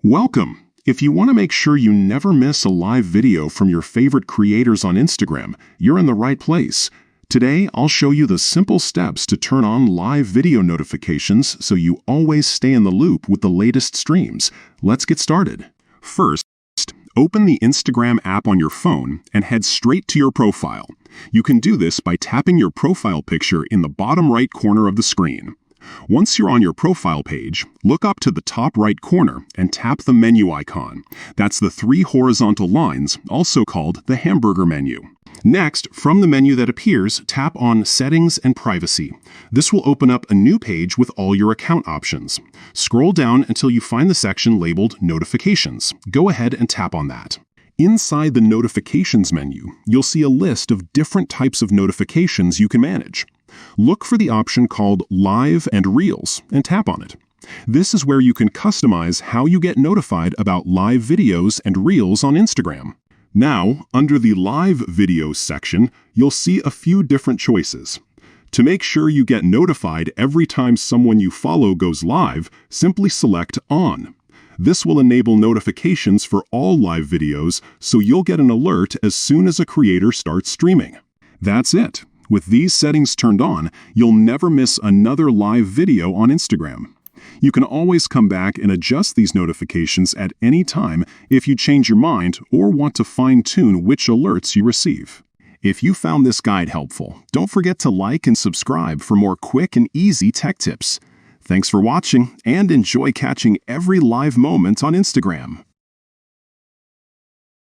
Welcome! If you want to make sure you never miss a live video from your favorite creators on Instagram, you're in the right place. Today, I'll show you the simple steps to turn on live video notifications so you always stay in the loop with the latest streams. Let's get started. First, open the Instagram app on your phone and head straight to your profile. You can do this by tapping your profile picture in the bottom right corner of the screen. Once you're on your profile page, look up to the top right corner and tap the menu icon. That's the three horizontal lines, also called the hamburger menu. Next, from the menu that appears, tap on Settings and Privacy. This will open up a new page with all your account options. Scroll down until you find the section labeled Notifications. Go ahead and tap on that. Inside the Notifications menu, you'll see a list of different types of notifications you can manage. Look for the option called Live and Reels and tap on it. This is where you can customize how you get notified about live videos and Reels on Instagram. Now, under the Live Videos section, you'll see a few different choices. To make sure you get notified every time someone you follow goes live, simply select On. This will enable notifications for all live videos, so you'll get an alert as soon as a creator starts streaming. That's it. With these settings turned on, you'll never miss another live video on Instagram. You can always come back and adjust these notifications at any time if you change your mind or want to fine-tune which alerts you receive. If you found this guide helpful, don't forget to like and subscribe for more quick and easy tech tips. Thanks for watching, and enjoy catching every live moment on Instagram.